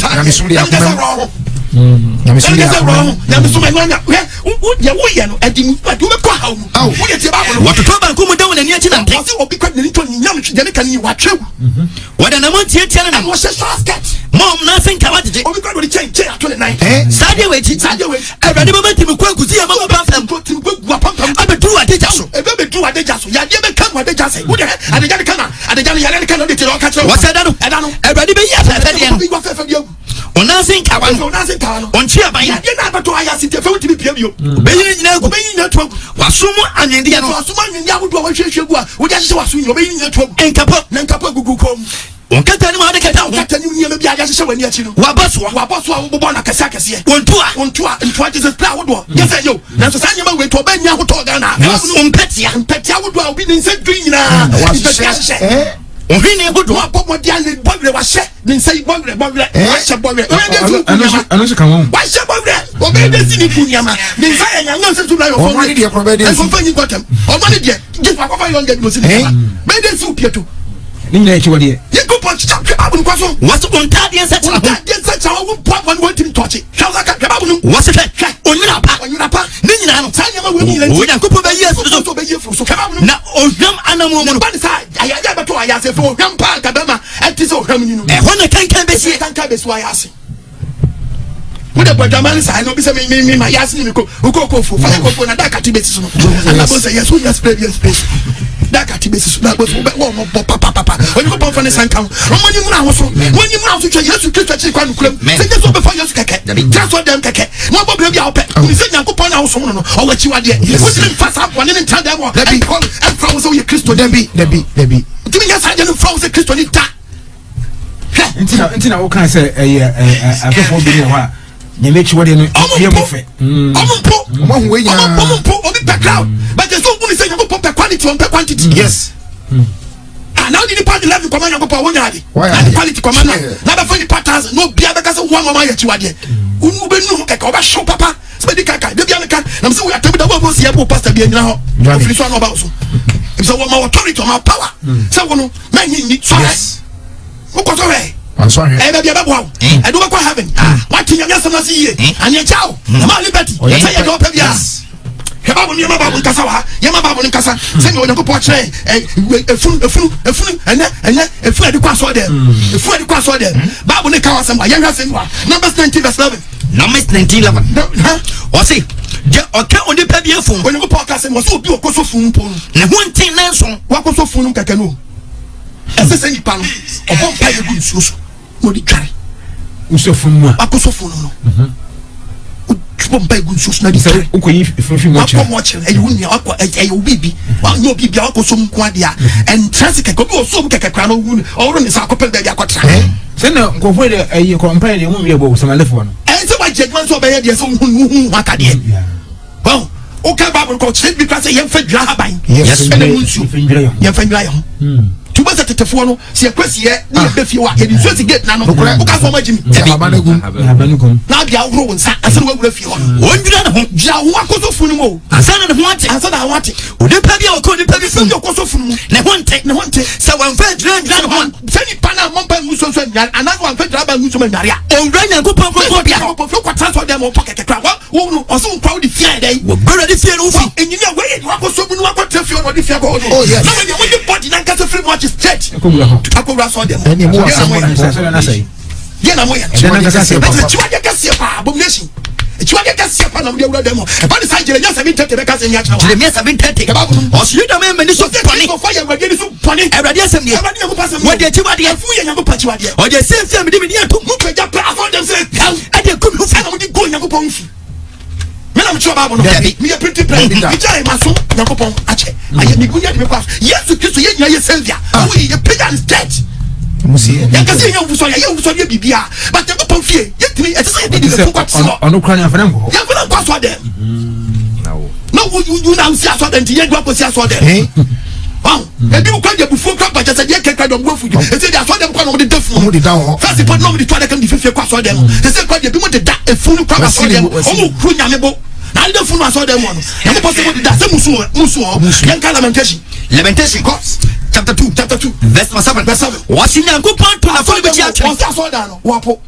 on cheer by never to I sit to be PMU. Was someone and Indian was one in Yahoo, which I saw you being a trouble and Kappa Google. On Catan, I can't you never be a show when you Wabaswa, Bonacasacas, one tour, and twice as a cloud. Yes, I know. Now, the Sanima went to Benya who told Ghana. Petia, and Petia would well be in St. Green. On any good one, pop what the bugger was set, then say bugger, I know come on. Why shall bugger? Obey the city Punyama, then say, I know to my own idea for better. I company got him. Or money yet, get my papa young was in made it soup here too. You go punch up Kababu. What's on Tadian such a one word to touch it. Shall I cut Kababu? What's it? On your papa, Nina, Tanya, we don't go by years to be useful. So come now, or young animal on one side. I never told I said for young park, Abama, and tis all coming. And when I can't be seen, can't be why I see. What about the man? I know me, my Yasin, who go for that basis. And I was a yes, we are spreading space. That basis, that was papa. When you go from the sun count, when you now, when you now, yes, you can touch it. Just before you get just what them take. No baby out. We say, you put out someone or what you are there. You fast up one and tell them what they call and froze your crystal. Debbie. Do me as I didn't froze the crystal. Until I can say a before being a you make sure they know one way background, but there's no one saying you put quality on quantity. Yes. And now the part 11 command go power one quality commander. Never find the patterns, no beer because of one mama you are there. Unubenu Kaka show papa, spend the kaka, the Bianca. I'm so we are telling the world see a pastor being now. If one about so. If so, my authority, my power. So, man, you need yes. Who goes away? I'm sorry. I do not having. What in your see and your child, my liberty. Yes. Yamababu Casawa, Yamababu Casa, send you go portray a fool, and a Freddy Quasso there. The Freddy Quasso there. Babu Nikawas and Yasin, Numbers 19, verse 11. Numbers 19, 11. What's it? Okay, on the pay phone when you go podcast and was so do a course of phone. And one thing, Nanson, what was so phone canoe? As the same panel, a bomb pay good shoes. What did carry? Uso from what? A course of phone. Bomb pay good shoes. Not if you watch and you will be while you be some quadia and transit go so crown or in the Sakopel Baby. Send go where you compare the movie about some left one. And so I check once obey the song who well, okay, Bible coach because I am fed Rabai. Yes, and to was at the phone, see a question here, if you are getting to get none of the for my Jimmy. Now the outgrowns, I said, what if you want? One was of Funo, I said, I want it. Would you pay your code? Your course of Funo? No one take, so I'm fed, one, Penny Pana, Mompa Musso, and another one fed Rabba Musomaria. Oh, Ryan, go for them or pocket a crowd. Oh, or some crowded Friday, we're already fear over. And you know, wait, what was so good, what if you're not if you're going? Oh, yes. When you bought it, I got a free watch. Church. I could run for them. Any more? Abomination. It's what I can see upon them. But the side, yes, I've been taking the cousin. Yes, I've been taking about you don't remember this funny for fire. We're getting so funny. I read yes, and what did you want the food and you patch or the same thing. We didn't to look at your platform themselves. And you couldn't find out going to go. I'm sure about me a pretty plan. My son, Yakopon, Ache. I am the good because yes, to kiss you, Sylvia. We the pagan is dead. ya kasi ya wuso ya bibia but ya ko fie yetimi e say di the fuck so ono kran ya fana ngo ya fana kwa so dem no you now see so dem ti ye gwa ko see so dem e bi ko je bufu kwa ba je keka do gbofu e say dia so dem kwa no de defu mo de da ho first point no me to dem di fefie kwa so dem e say kwa je bi mo de da e funu kwa so dem o mo kru nyame bo na de funu so dem no ya mo possible de da say musu yan ka lamentation chapter 2 verse 7 what's in yanko point to na for be chia what's so down wapo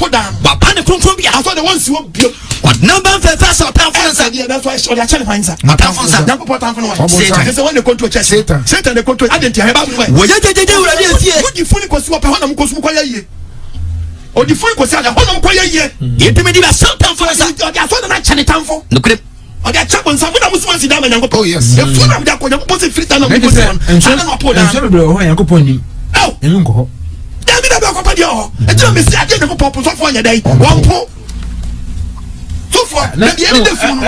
down papa ne konkron bia so the ones wo bio what number first of time for answer that's why so they actually find answer yanko point time for no say when they control church Satan they control identity he ba wo jejeje urade afie wo di funi ko si wo pe hona mko sumu kwa ye o di funi ko si ada hona mko ye yetimi di ba Satan for answer o dia so na chane tamfo nukure o dia chapon sa na musu si da ma yanko oh yes e funa bi da ko yanko point free time na mko si ana no po da so be ho yanko point ni yanko ho David be ko pa dia ho e tira me si ade ne ko pop so fo anya dai won po so fo na bi ene de fu no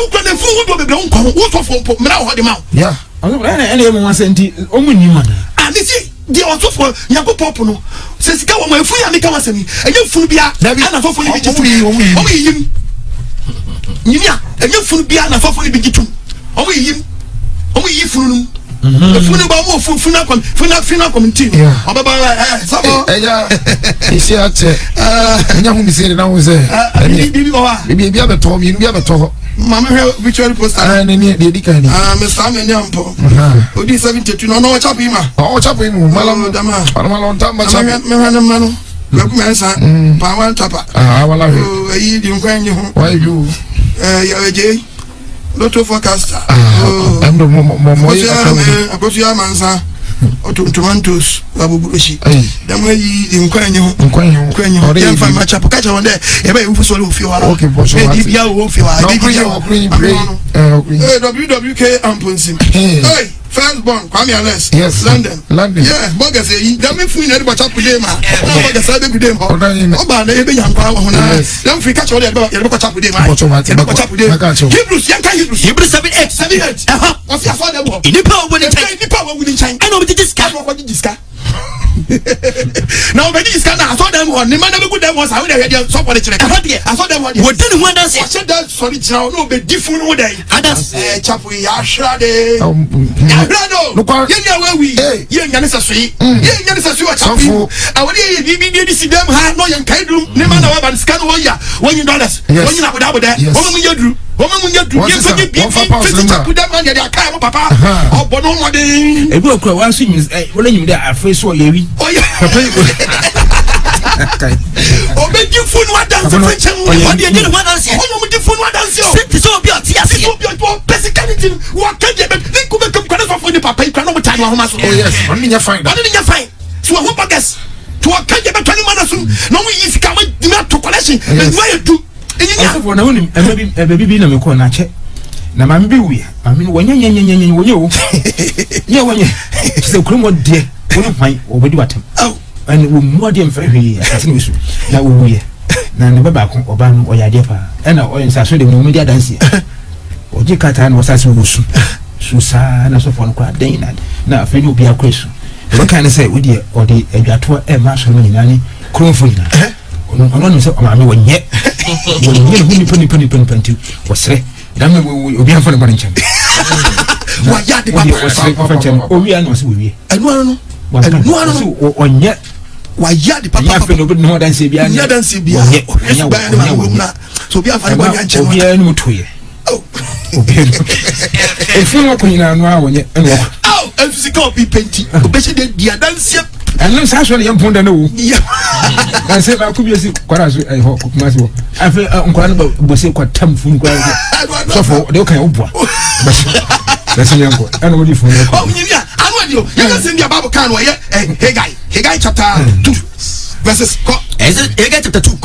ko na fu wo do be nko wo so fo po mra ho de ma yeah ene mo wasenti o mu ni ma ani si dia o so fo yanko pop no se sika wo ma fu ya me ka wasemi enye fu bia ana so fo ni bi jitu o mu yim nyimia enye fu bia na so fo ni bi jitu o mu yi fu no funu ba mo funa community obaba sabo eja isi ate enya hu misere na hu se bibi o wa bibi abeto mi bibi abeto mama he virtual poster ne de dika ni me sa me nyampo odi 72 no chapo ima o chapo imu malam dama malam tamba chapo me hana mano me ku mensa pa wan tapa wala he ayi di nkwanyi ho why you ya weje Lotto forecaster. I'm the mo ya mansa. Tomatoes abubushi. Dem yi di nkwanyo. Dem fa match up catch on there. E ba you so lo fi wa. Okay, boss. Di bia wo fi wa. Di bia WWK Amponsim. Hey, first born Kwame Ales. Yes. London. Yeah, bogus e dem fu ni e ba chap dey ma. No bogus e be dey ma. Oba na e be yankwa ho na. Dem fi catch on there e be chap dey ma. Hebrews yanka Hebrews 7:8. What's your father? Nipa wo ni chan. I know we discuss. Now when this kind I saw them one, the man never good them was how they had so for the children. I saw them one. What didn't want us? I said that sorry now no be different one day. Others chapu ya shrade. Ya brado. Yenya we we. Yenya ne sasui. Yenya ne sasui chapu. Awori bi this them ha no yan kaidum. Ne man na wa scan one ya. $1 when you na boda boda. Omo mu yedru. Omo mu yedru. Ye so bi chapu them man ya kai mo papa. Obono mo de. Ebi okura wan so yin wole nyim dey afre so yewi. Oh yeah. Obeji funu wa dance french mu. Odi dey wa dance. Ono mu di funu wa dance o. Sit so obi oti ase. So obi o basically wa kaje be ni ku be kam kwa na fo ni papa ikra no mutani wa homa so. Oh yes, oni nya fine. Oni nya fine. So wa hopa gas. To wa kaje be tani mana so. No mu yi sika ma di na to collection. E wa yedu. Enyanya. So for na woni ebebi bi na me ko na che. Na ma mbi wi. Ami wonya nya wonye o. Ye wonye. Se kurumo de. Woni hwan obedi watem. And we more than for here. I think we should. Now we na ne baba ko oba no oyade pa e na o nsa so de no media dance o ji kata no sase wo su sa na so fo no kwa den na afi no bia kwasu e kan say we de o de adwato e ma so no nyina ni kronfo nyina ono no se o ma me wonye wonye ni pani wo sere da me obi an fo no banchan wa ya de papa o wi an no se we anu no onye wa ya di papa ya fe no bi no dance bia ya dance bia o ba na ma na so bia fa ni nche o bia ni mutoye o bia e fi no ko nyina no a wonye eno e physical bi penti o be se de dia dance eno sa so le mponda na wo dan se ba ku bi si kwara so ai ho kuma si wo afi nkwara no bo se kwa tam fu nkwara so fo de o kan obua ba se yanko eno wo di fu no o nyia you can send your Bible can hey guy chapter 2 verses Haggai chapter 2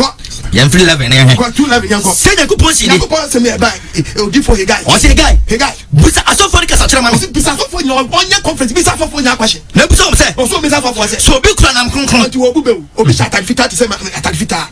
yan 3:11 ko 2:11 yan ko say Yakupon si me ba e di for Haggai o say Haggai busa aso for ka sachira ma busa so for your onye conference busa for your kwashe na busa o say o so busa for say so bi kura nam kronkron ti wo bube o bi shata fita ti say atad fita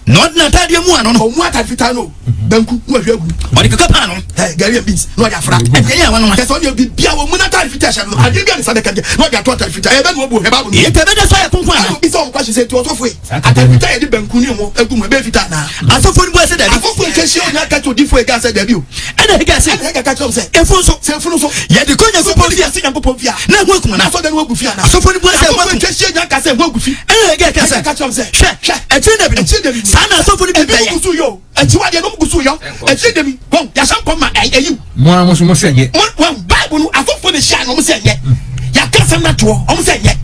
not na tade mu ano no mu atad fita no banku wo hwegu o de kaka no gari beans no ya fra e ya wonu ke so de bia wo muna tarification no ade bia ni sa de ka no ya to tarification e be no bo he ba bo e te be de so ya kunkun ana bi so kwa se ti o so fo e atarification e de banku ni mo egu mo be fita na asofo ni bo se da bi afofo nke shi onya ka to difo e ga se da bi o e na ga se e ga ka cho se efun so se funu so ye de konya so poli ya se nyanko pofia na ho kuma na so de no gu fia na asofo ni bo se afofo nke shi onya ka se ho gu fi e na ga ka se hwe e ti na bi sana asofo ni bi be e gusu yo e ti wa de no gusu yo e ti de mi bon ya san ko ma ayi mo a mo so mo senye mo bible no afofo ne sha no mo senye ya ka sam na to o mo senye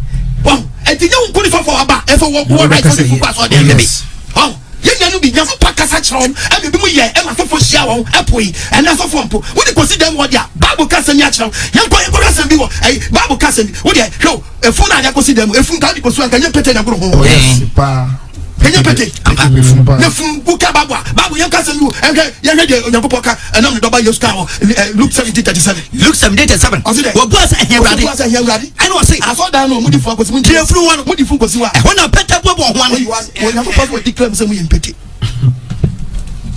bon e ti nyu ko ni fofo aba e fo wo right for the football so de be bon ye no bi nya fo pakasa chrom e bi mu ye e ma fofo shia wo apoi e na fofo mpo wo de consider mo dia bible ka sam ya chrom yan ko ye ko sam bi wo e bible ka sam wo de ho e fu na ya consider mo e fu ka di ko so an ka nye pete na gro ho yes pa kenye pete na fun buka babwa babu yan ka sam you ye de onyankopɔ ka enam ne doba yesu ka Luke 17:37 wo bo asa ehwurade I know say aso dan no mudi fu akosi mudi furu won mudi fu kosi wa ho na pete bo ho anu onyankopɔ ko declare say mu ye pete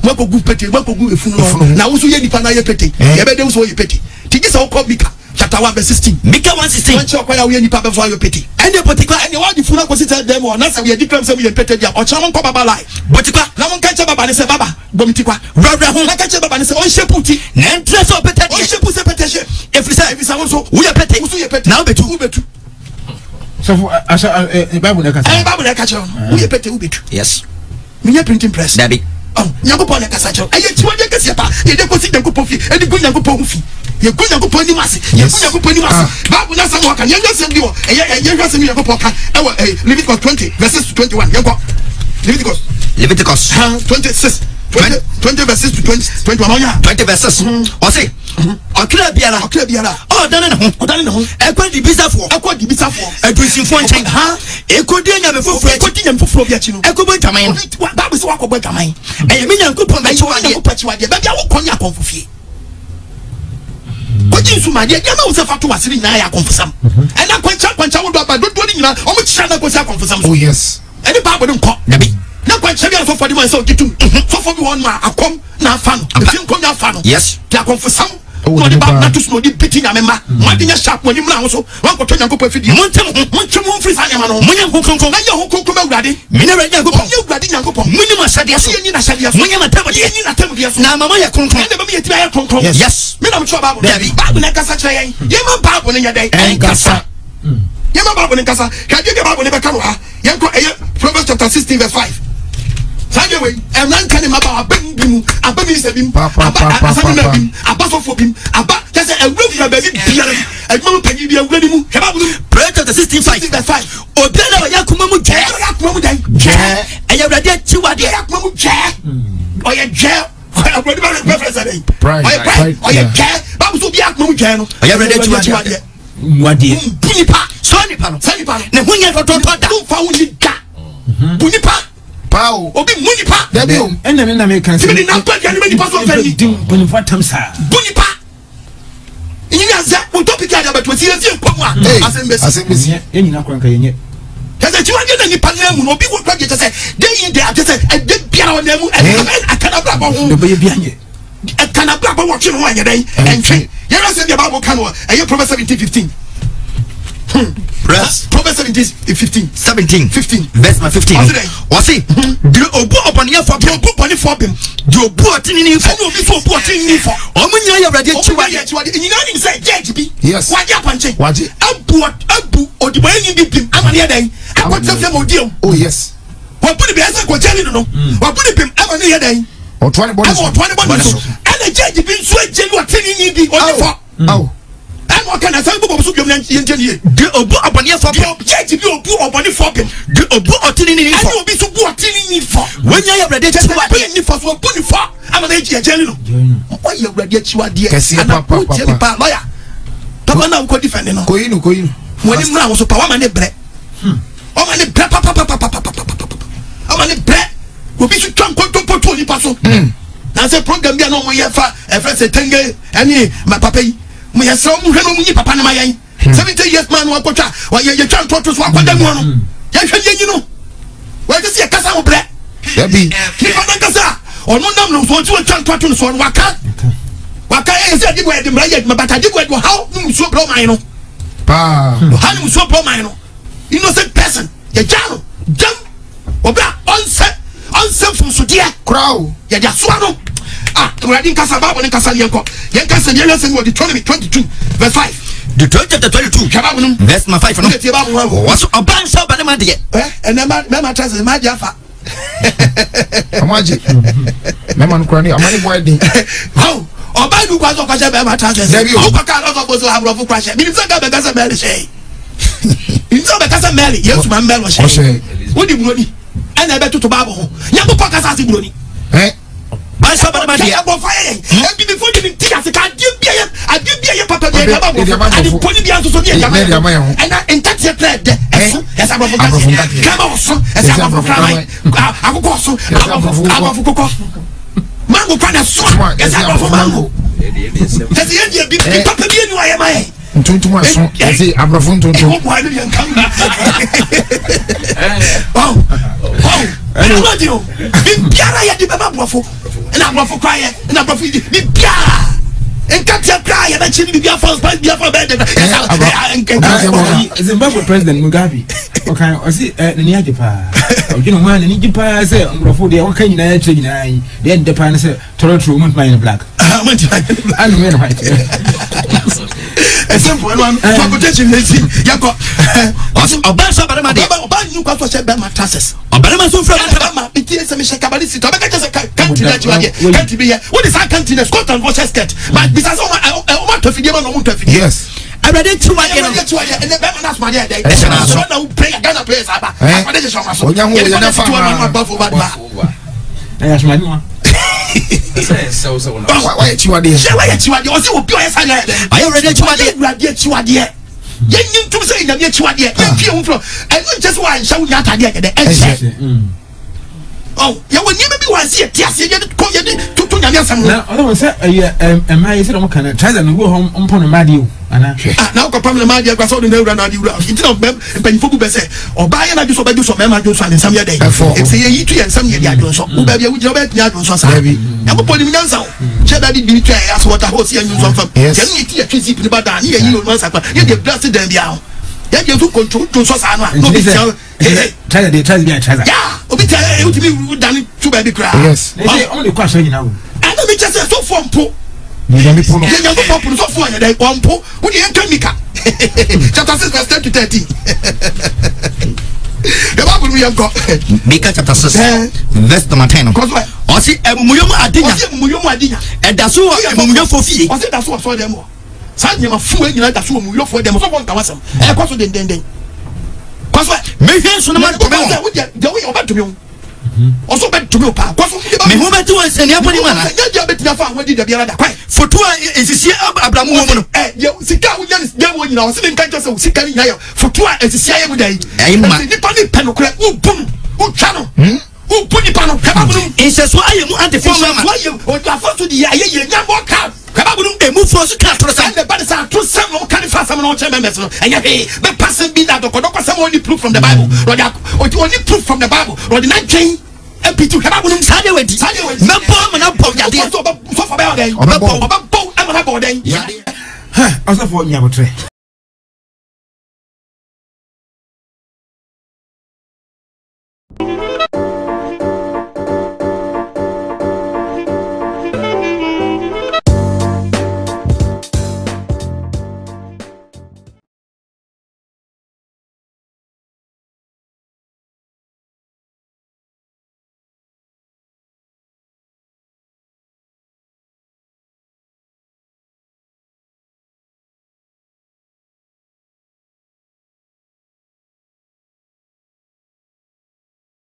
mo ko gu pete mo ko gu efunu na wo so ye nipa na ye pete ye be dem so ye pete ti gisa wo ko Mika chapter 1:16 Mika 1:16 one chok kwa we nipa be so ye pete any particular any one funu akosi tell them na say we declare say mu ye pete dia o cha won ko baba lie botikwa na won ka che baba ne say baba bomitikwa wura ho na ka che baba ne say on sheputi na entre so pete on shepu se pete she efisa won so wo ye pete wo so ye pete na obetu so asa bible na ka say bible na ka che wo ye pete wo betu yes me ye printing press dabi nyankopɔ ne kasa kyerɛ ɛyɛ tiwa de kɛseɛ pa yɛde kɔsi nyankopɔ fi ɛde gu nyankopɔ ho fi yɛgu nyankopɔ anim ase yɛgu nyankopɔ anim ase bible na asɛm wɔka yɛnyɛ asɛm bi wɔ ɛyɛ hwɛ asɛm nyankopɔ ka ɛwɔ Leviticus 20:21 yɛnkɔ Leviticus 20 verses to 21 ɔnya 20 verses ɔse ɔkra biara ɔdane ne ho ɛkɔ di bisafo adusinfo nkyɛn ɛkɔdi nyame foforɔ bi akyi no ɛkɔbɔ dwaman bible sɛ wakɔbɔ dwaman ɛyɛ me nyankopɔn bɛkyiwadeɛ baabi a wokɔ nyɛ akɔmfo fie kɔgye nsumadeɛ deɛ ma wo sɛ fa to wasere nyinaa yɛ akɔmfosam ɛna kwankya wodo aba dodoɔ no nyinaa ɔmo kyerɛ na kɔsi akɔmfosam so ɛne bible no nkɔ dabi na kwankya bi a sɔfo de ma sɛ ɔgye sɔfo bi wɔn ma akɔm na afa no efi nkɔm na afa no yes de akɔmfosam na ɔde ba na to so na ɔde biti nyame ma mo ade nya sharp mo ni mra ho so wɔn kɔtɔ nyankopɔ afidie mo ntɛm mo mfiri saa nyama no mo nya ho kronkron na nya ho kronkron awurade mene awurade nyankopɔn ɔnyɛ awurade nyankopɔn mo ni masadeɛ so yɛni na hyɛdeɛ so mo nya matamdeɛ yɛni na tamdeɛ so na mama yɛ kronkron ɛna bɛmi yɛ tiba yɛ kronkron yes me na mo kyerɛ bible dabi bible na kasa kyerɛ yɛn yɛma bible ne nyɛ dɛn ɛnkasa yɛma bible ne kasa kadeɛ de bible ne bɛka no ha yɛnkɔ ɛyɛ Proverbs chapter 16:5 Sanya we emranka ne maba abam bi mu abam isa bi asami na bi abasofo bi aba kase awura ba bi biara adwuma panyi bi awura ni mu heba bu Proverbs chapter 16:5 obiara ya kuma mu dan ɛyɛ awurade chiwade ya kuma mu gye ɔyɛ gye awurade ba reference dey ɔyɛ gye ba bu so bi akuma mu gye no ɛyɛ awurade chiwade muade bunipa so nipa no ne ho nya tɔtɔtɔ da fa wo ni da bunipa pao obi munipa dabi enna na me kan se ni na pa dia ni nipa so fani bonifa tamsa bunipa inya za on topic ya ba to si ezi nkomu a asembesi enina kwanka yenye kaza ti wage na nipa na mu no obi wo kwaje tese dey dey atese e de biara wa na mu akana bra ba ho do be bia nye akana bra ba wo twe no anya dai entwe yera se dia bible kan wo eye Proverbs 17:15 Proverbs 17:15 verse 15 ɔse de obu ɔbɔneɛ fɔ bem de obu ɔtenene fɔ ɛne obi fɔ obu ɔtenene fɔ ɔmo nyina yɛ awurade akyiwadeɛ nyinaa nim sɛ judge bi yes wagye apɔnkye abu ɔdebɔyɛni bi bim ama ne yɛ dɛn akɔtɛ fɛ ma odiam oh yes wabu ne bɛyɛ sɛ kɔgyane no wabu ne bim ama ne yɛ dɛn ɔtoa ne bɔne so ɛna judge bi nso agye ne ɔtenene bi ɔne fɔ ɛna ɔka na sɛ bɔbɔ so dwom na yɛnkyɛ nie de obu ɔbɔneɛ fɔ bem judge bi obu ɔbɔne fɔ bem de obu ɔtenene fɔ ɛne obi so bu ɔtenene fɔ wɔnya yɛ awurade akyiwadeɛ ni fɔ so obu ne fɔ ama na agye agye no ɔyɛ awurade akyiwadeɛ kɛseɛ papa lɔya papa na nkɔ defend no koyi no wɔne mmra wo so pa wama ne brɛ ɔma ne brɛ ɔma ne brɛ obi so twa nkɔntɔmpɔ to nipa so na sɛ program bi a na ɔmo yɛ fa ɛfrɛ sɛ tenge ɛne ma papa yi mo yɛ sɛ ɔmo hwɛ no ɔmo nyi papa ne ma yɛn 70 years man no akɔtwa yɛ twa ntɔto so akɔda mu no yɛhwɛ yɛnyi no wɔyɛ sɛ yɛkasa wo brɛ dabi nipa na kasa or no number for 2 so waka is a way the Maya, but I did how so blow mine. How so blow mine. Innocent person, the jam, jump, or onset from Sudia, crow, ya swallow. Reading Casababa and Casalianco, Yankas and Yellow was Deuteronomy 22, verse 5. Deuteronomy 22, verse 5. What's a bunch of Banadia? And the man tells my Jaffa. Mamma Cranny, I'm only waiting. How? Or by the was of Kajaba Tajas, there you also have Robo Crash. It's a Gabasa Mary say. It's a Bacasa Mary, yes, my Mel was saying. Would you money? And I bet to Babo. Yabu Pacasasi money. Eh? I saw my dear fire. Before you think I give you a papa, I did put it down to Sophia, and I touch your thread. As I'm come on, as I'm from I will go so. I'm from Coco. Mango Pana Swamp, as I'm from Mango. As the India big papa, I am I. 21 son, I say, I'm from why did you come? Oh, I love you. Piara, you did a buffalo, and I'm for crying, and I'm for Piara. And cut your cry, and actually be a false by the upper bed. Zimbabwe President Mugabe. Okay, I see the Niajipa. You know, man, and Nijipa say, for the okay, then the pan said, Toronto woman by black. I went white. A simple one, protection, Yako. A bunch of about you got to say Bama Tasses. A Bama so from Bama, it is a Mishakabalisi. Country that you are can't be here. What is our country? Scotland was estate. But because I want to figure out. Yes. I read it to my and the Bama my day. I don't play a Ghana players. Yes, my one. So why you are there? I already to my dear. You to say that you just want show that idea. Oh, you will never be one see it. Yes, you get to some. Now, I don't say, and my said, I'm going to try and go home upon a madio. And now, Capamma Madia got all the no run out. You don't pay for Besse or buy and I do so by do some Mamma in some year day. It's a year and some year. So, baby, with your bed, Yadon Society. I'm putting him down. Cheddar did be as what I was here. Yes, can you see a tricky about that? Here, you must have you blasted them down. Then you took control to Sosana. Try to get treasure. Yeah, to be done to baby cry. Yes, only question you know. And let me just say so from Poe. You don't be so for you, one Poe. Would you enter Mika? Chapter 6, verse 10 to 13. The Bible we have got Mika chapter 6, verse 10. Or see a Muyoma Adina, and that's who I am for fee. Or say that's what for them. Sanya mafuwe nyina da so mu yo for dem so won kawasem e kwaso den kwaso me hwe so na ma to me wo de we oba to me o so be to me pa kwaso me hu be to ase ne aponi mana nya dia betia fa ho di da biara da kwai foto a esisi abramu wo no ye sika wo nya ne wo nyina o se nka nka se sika ni nya yo foto a esisi aye mu dai ayi ma ni pa ni pe no kra wo bum wo twa no wo buni pa no kaba mu inseso aye mu antiform ma wo ye o da foto di aye ye nya mo ka Kababunu emu force can't trust and the body are to some can fast some members and the person be that only proof from the Bible or only proof from the Bible or the 19 MP2 Kababunu Sadia went no bomb and up of your so for about day or about I'm about day. Also for Yabotre.